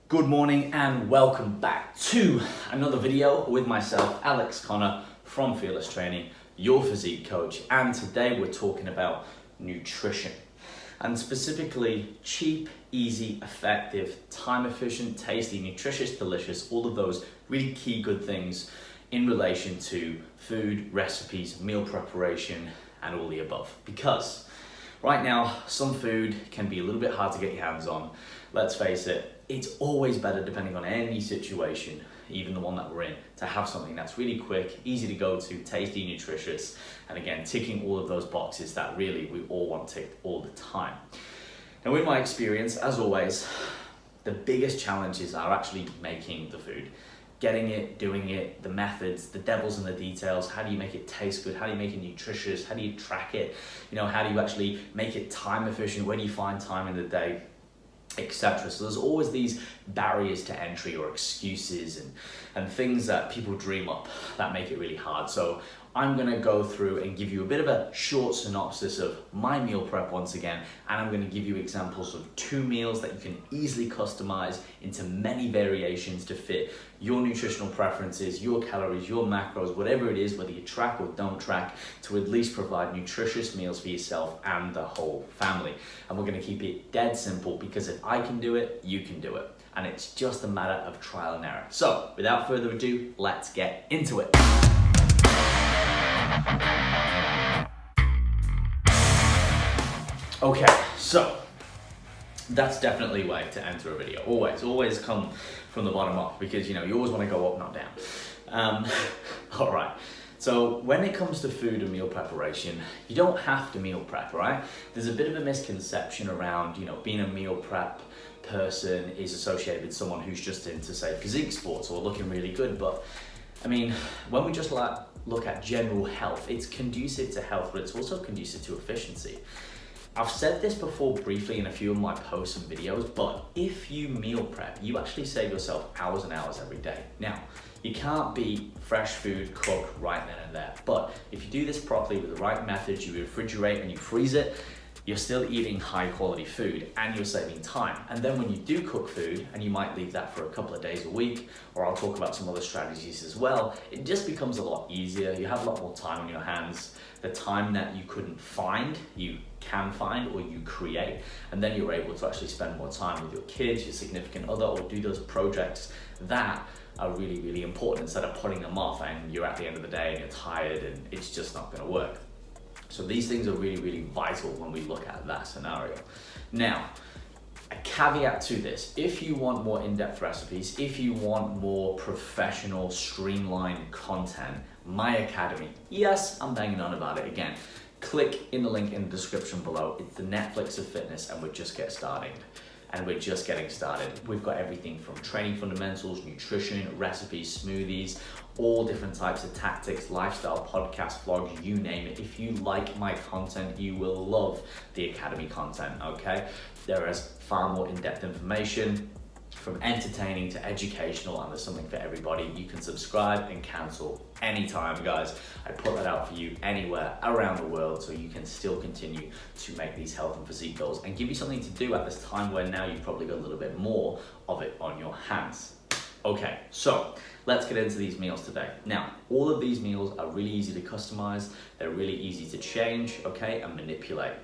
Good morning and welcome back to another video with myself, Alex Connor from Fearless Training, your physique coach. And today we're talking about nutrition and specifically cheap, easy, effective, time efficient, tasty, nutritious, delicious, all of those really key good things in relation to food, recipes, meal preparation, and all the above. Because right now, some food can be a little bit hard to get your hands on. Let's face it, it's always better, depending on any situation, even the one that we're in, to have something that's really quick, easy to go to, tasty, nutritious, and again, ticking all of those boxes that really we all want ticked all the time. Now, in my experience, as always, the biggest challenges are actually making the food. Getting it, doing it, the methods, the devil's in the details. How do you make it taste good? How do you make it nutritious? How do you track it? How do you actually make it time efficient? Where do you find time in the day? Etc. So there's always these barriers to entry or excuses and things that people dream up that make it really hard. So I'm gonna go through and give you a bit of a short synopsis of my meal prep once again, and I'm gonna give you examples of 2 meals that you can easily customize into many variations to fit your nutritional preferences, your calories, your macros, whatever it is, whether you track or don't track, to at least provide nutritious meals for yourself and the whole family. And we're gonna keep it dead simple, because if I can do it, you can do it. And it's just a matter of trial and error. So without further ado, let's get into it. Okay, so that's definitely a way to enter a video. Always come from the bottom up, because you always want to go up, not down. All right. So when it comes to food and meal preparation, you don't have to meal prep, right? There's a bit of a misconception around, being a meal prep person is associated with someone who's just into, say, physique sports or looking really good. But I mean, when we just look at general health, it's conducive to health, but it's also conducive to efficiency. I've said this before briefly in a few of my posts and videos, but if you meal prep, you actually save yourself hours and hours every day. Now, you can't be fresh food cooked right then and there, but if you do this properly with the right methods, you refrigerate and you freeze it, you're still eating high quality food and you're saving time. And then when you do cook food, and you might leave that for a couple of days a week, or I'll talk about some other strategies as well, it just becomes a lot easier. You have a lot more time on your hands. The time that you couldn't find, you can find or you create. And then you're able to actually spend more time with your kids, your significant other, or do those projects that are really, really important, instead of putting them off and you're at the end of the day and you're tired and it's just not gonna work. So these things are really, really vital when we look at that scenario. Now, a caveat to this: if you want more in-depth recipes, if you want more professional, streamlined content, my academy, yes, I'm banging on about it again. Click in the link in the description below. It's the Netflix of fitness, and we're just getting started. We've got everything from training fundamentals, nutrition, recipes, smoothies, all different types of tactics, lifestyle, podcasts, vlogs, you name it. If you like my content, you will love the academy content, okay? There is far more in-depth information, from entertaining to educational, and there's something for everybody. You can subscribe and cancel anytime, guys. I put that out for you anywhere around the world, so you can still continue to make these health and physique goals and give you something to do at this time where now you've probably got a little bit more of it on your hands. Okay, so let's get into these meals today. Now, all of these meals are really easy to customize. They're really easy to change, okay, and manipulate.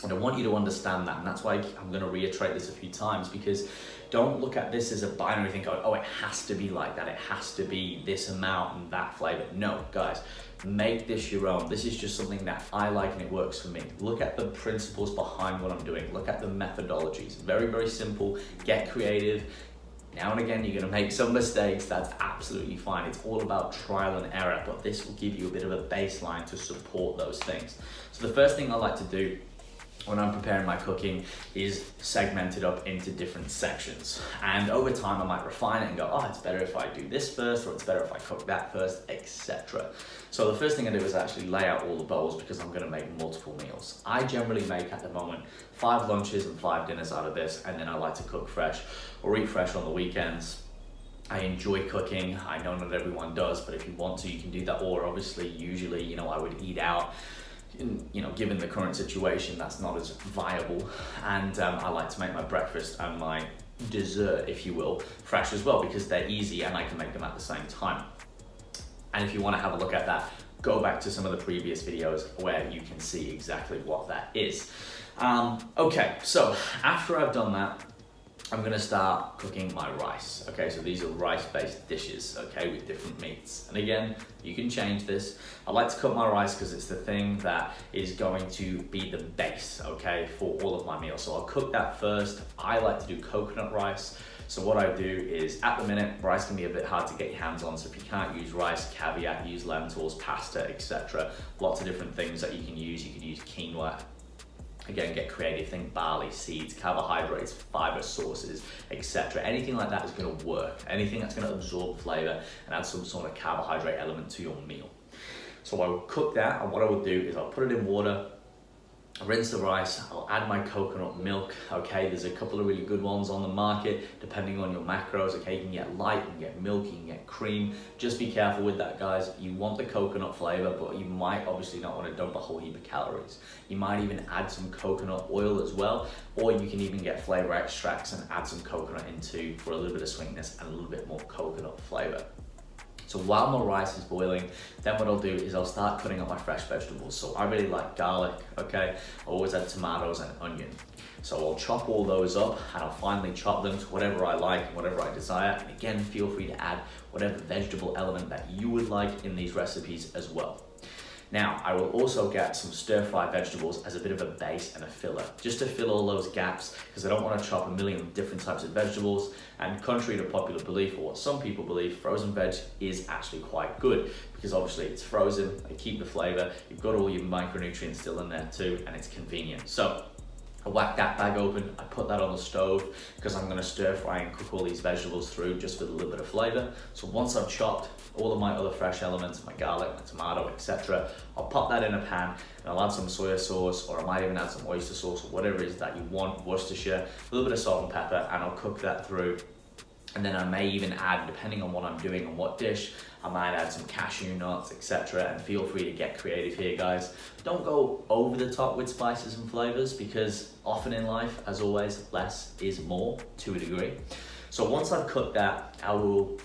And I want you to understand that, and that's why I'm going to reiterate this a few times, because don't look at this as a binary thing going, oh, it has to be like that, it has to be this amount and that flavor. No, guys, make this your own. This is just something that I like and it works for me. Look at the principles behind what I'm doing. Look at the methodologies. Very, very simple. Get creative. Now and again, you're gonna make some mistakes. That's absolutely fine. It's all about trial and error, but this will give you a bit of a baseline to support those things. So the first thing I like to do when I'm preparing my cooking is segment it up into different sections. And over time, I might refine it and go, oh, it's better if I do this first, or it's better if I cook that first, etc. So the first thing I do is actually lay out all the bowls, because I'm gonna make multiple meals. I generally make, at the moment, 5 lunches and 5 dinners out of this, and then I like to cook fresh or eat fresh on the weekends. I enjoy cooking. I know not everyone does, but if you want to, you can do that. Or obviously, usually, I would eat out. Given the current situation, that's not as viable. And I like to make my breakfast and my dessert, if you will, fresh as well, because they're easy and I can make them at the same time. And if you want to have a look at that, go back to some of the previous videos where you can see exactly what that is. Okay, so after I've done that, I'm gonna start cooking my rice. Okay, so these are rice-based dishes, okay, with different meats. And again, you can change this. I like to cook my rice because it's the thing that is going to be the base, okay, for all of my meals. So I'll cook that first. I like to do coconut rice. So what I do is, at the minute, rice can be a bit hard to get your hands on. So if you can't use rice, caveat, use lentils, pasta, etc. Lots of different things that you can use. You could use quinoa. Again, get creative, think barley, seeds, carbohydrates, fiber sources, etc. Anything like that is gonna work. Anything that's gonna absorb flavor and add some sort of carbohydrate element to your meal. So I will cook that, and what I will do is I'll put it in water, rinse the rice, I'll add my coconut milk, okay? There's a couple of really good ones on the market, depending on your macros, okay? You can get light, you can get milk, you can get cream. Just be careful with that, guys. You want the coconut flavor, but you might obviously not want to dump a whole heap of calories. You might even add some coconut oil as well, or you can even get flavor extracts and add some coconut into for a little bit of sweetness and a little bit more coconut flavor. So while my rice is boiling, then what I'll do is I'll start cutting up my fresh vegetables. So I really like garlic, okay? I always add tomatoes and onion. So I'll chop all those up and I'll finally chop them to whatever I like, whatever I desire. And again, feel free to add whatever vegetable element that you would like in these recipes as well. Now, I will also get some stir-fry vegetables as a bit of a base and a filler, just to fill all those gaps, because I don't want to chop a million different types of vegetables. And contrary to popular belief, or what some people believe, frozen veg is actually quite good, because obviously it's frozen, they keep the flavor, you've got all your micronutrients still in there too, and it's convenient. So I whack that bag open, I put that on the stove, because I'm going to stir fry and cook all these vegetables through just with a little bit of flavor. So once I've chopped all of my other fresh elements, my garlic, my tomato, etc., I'll pop that in a pan and I'll add some soy sauce, or I might even add some oyster sauce, or whatever it is that you want, Worcestershire, a little bit of salt and pepper, and I'll cook that through. And then I may even add, depending on what I'm doing on what dish, I might add some cashew nuts, etc. And feel free to get creative here, guys. Don't go over the top with spices and flavors, because often in life, as always, less is more to a degree. So once I've cooked that, I will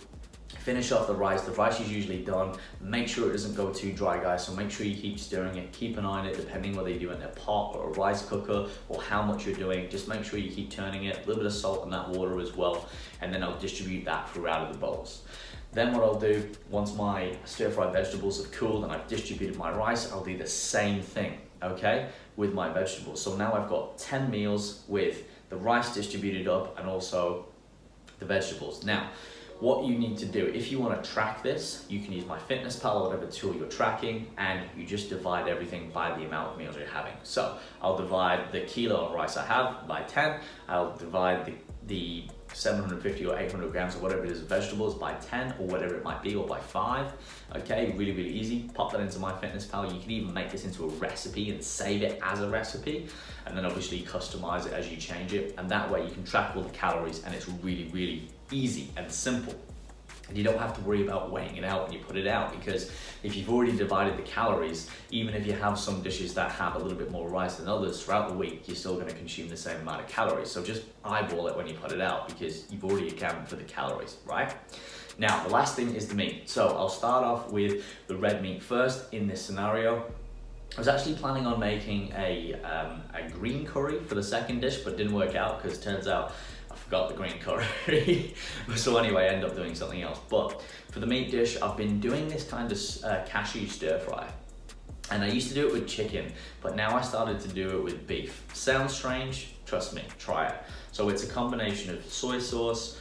finish off the rice. The rice is usually done. Make sure it doesn't go too dry, guys. So make sure you keep stirring it. Keep an eye on it, depending whether you do it in a pot or a rice cooker or how much you're doing. Just make sure you keep turning it. A little bit of salt in that water as well. And then I'll distribute that throughout of the bowls. Then what I'll do, once my stir-fried vegetables have cooled and I've distributed my rice, I'll do the same thing, okay, with my vegetables. So now I've got 10 meals with the rice distributed up and also the vegetables. Now, what you need to do, if you want to track this, you can use MyFitnessPal or whatever tool you're tracking, and you just divide everything by the amount of meals you're having. So I'll divide the kilo of rice I have by 10. I'll divide the 750 or 800 grams or whatever it is of vegetables by 10 or whatever it might be, or by 5. Okay, really, really easy. Pop that into MyFitnessPal. You can even make this into a recipe and save it as a recipe, and then obviously customize it as you change it. And that way you can track all the calories, and it's really, really easy and simple. And you don't have to worry about weighing it out when you put it out, because if you've already divided the calories, even if you have some dishes that have a little bit more rice than others throughout the week, you're still going to consume the same amount of calories. So just eyeball it when you put it out, because you've already accounted for the calories, right? Now, the last thing is the meat. So I'll start off with the red meat first in this scenario. I was actually planning on making a green curry for the second dish, but didn't work out because it turns out I forgot the green curry. So anyway, I ended up doing something else. But for the meat dish, I've been doing this kind of cashew stir fry. And I used to do it with chicken, but now I started to do it with beef. Sounds strange? Trust me, try it. So it's a combination of soy sauce,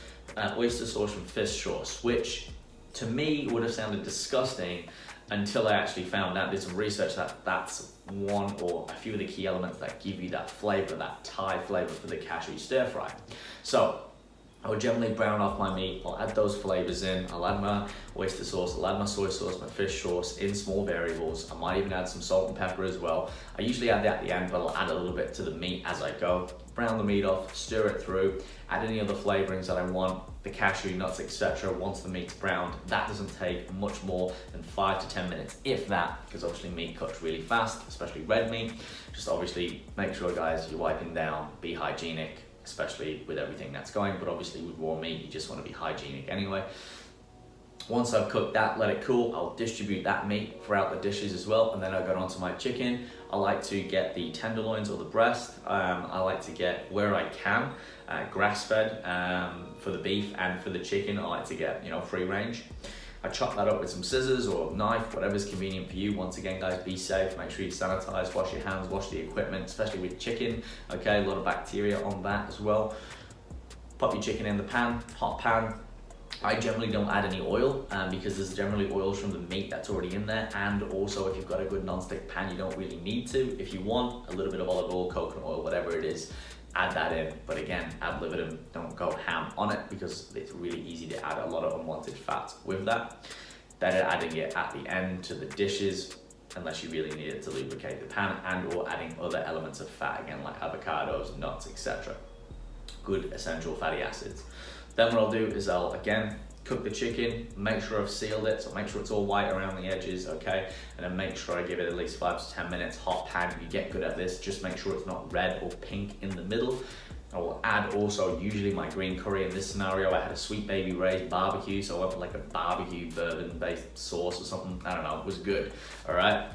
oyster sauce and fish sauce, which to me would have sounded disgusting until I actually found out, did some research, that that's one or a few of the key elements that give you that flavor, that Thai flavor for the cashew stir fry. So I would generally brown off my meat, I'll add those flavors in, I'll add my oyster sauce, I'll add my soy sauce, my fish sauce in small variables. I might even add some salt and pepper as well. I usually add that at the end, but I'll add a little bit to the meat as I go. Brown the meat off, stir it through, add any other flavorings that I want, the cashew nuts, etc. Once the meat's browned, that doesn't take much more than 5 to 10 minutes, if that, because obviously meat cooks really fast, especially red meat. Just obviously make sure, guys, you're wiping down, be hygienic, especially with everything that's going, but obviously with raw meat, you just want to be hygienic anyway. Once I've cooked that, let it cool, I'll distribute that meat throughout the dishes as well, and then I'll go on to my chicken. I like to get the tenderloins or the breast. I like to get, where I can, grass-fed for the beef, and for the chicken, I like to get, free range. I chop that up with some scissors or knife, whatever's convenient for you. Once again, guys, be safe, make sure you sanitize, wash your hands, wash the equipment, especially with chicken, okay? A lot of bacteria on that as well. Pop your chicken in the pan, hot pan. I generally don't add any oil because there's generally oils from the meat that's already in there, and also if you've got a good non-stick pan, you don't really need to. If you want a little bit of olive oil, coconut oil, whatever it is, add that in. But again, ad libitum, don't go ham on it because it's really easy to add a lot of unwanted fat with that. Then adding it at the end to the dishes, unless you really need it to lubricate the pan, and or adding other elements of fat, again, like avocados, nuts, etc. Good essential fatty acids. Then what I'll do is I'll, again, cook the chicken, make sure I've sealed it, so make sure it's all white around the edges, okay? And then make sure I give it at least 5 to 10 minutes, hot pan. You get good at this, just make sure it's not red or pink in the middle. I will add also usually my green curry. In this scenario, I had a Sweet Baby Ray's barbecue, so I went with like a barbecue bourbon-based sauce or something. I don't know, it was good, all right?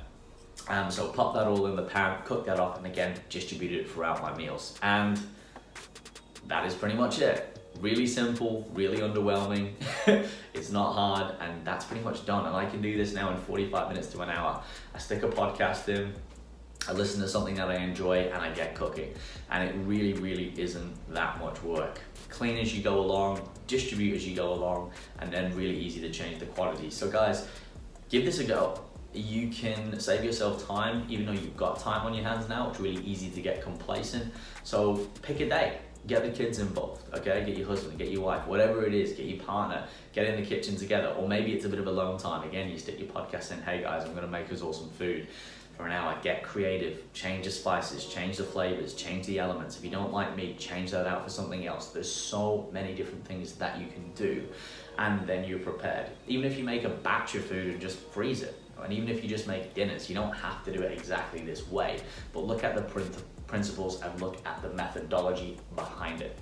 So pop that all in the pan, cook that off, and again, distribute it throughout my meals. And that is pretty much it. Really simple, really underwhelming. It's not hard, and that's pretty much done. And I can do this now in 45 minutes to an hour. I stick a podcast in, I listen to something that I enjoy, and I get cooking. And it really, really isn't that much work. Clean as you go along, distribute as you go along, and then really easy to change the quality. So guys, give this a go. You can save yourself time, even though you've got time on your hands now. It's really easy to get complacent. So pick a day. Get the kids involved, okay? Get your husband, get your wife, whatever it is, get your partner, get in the kitchen together. Or maybe it's a bit of alone time. Again, you stick your podcast in, hey guys, I'm gonna make us all some food for an hour. Get creative, change the spices, change the flavors, change the elements. If you don't like meat, change that out for something else. There's so many different things that you can do, and then you're prepared. Even if you make a batch of food and just freeze it, and even if you just make dinners, you don't have to do it exactly this way, but look at the principles and look at the methodology behind it.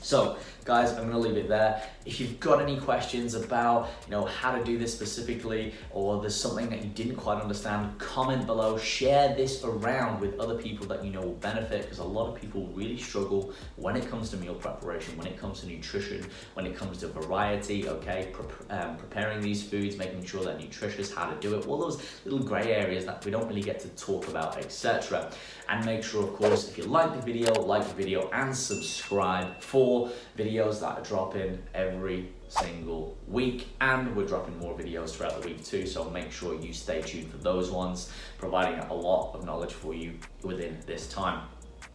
So guys, I'm gonna leave it there. If you've got any questions about how to do this specifically, or there's something that you didn't quite understand, comment below. Share this around with other people that you know will benefit, because a lot of people really struggle when it comes to meal preparation, when it comes to nutrition, when it comes to variety, okay? Preparing these foods, making sure they're nutritious, how to do it, all those little gray areas that we don't really get to talk about, etc. And make sure, of course, if you like the video and subscribe for videos that are dropping every single week. And we're dropping more videos throughout the week too, so make sure you stay tuned for those ones, providing a lot of knowledge for you within this time.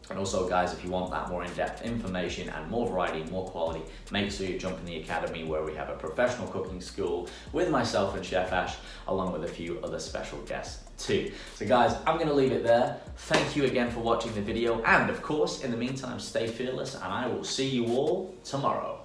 And also guys, if you want that more in-depth information and more variety, more quality, make sure you jump in the academy, where we have a professional cooking school with myself and Chef Ash, along with a few other special guests too. So guys, I'm gonna leave it there. Thank you again for watching the video. And of course, in the meantime, stay fearless, and I will see you all tomorrow.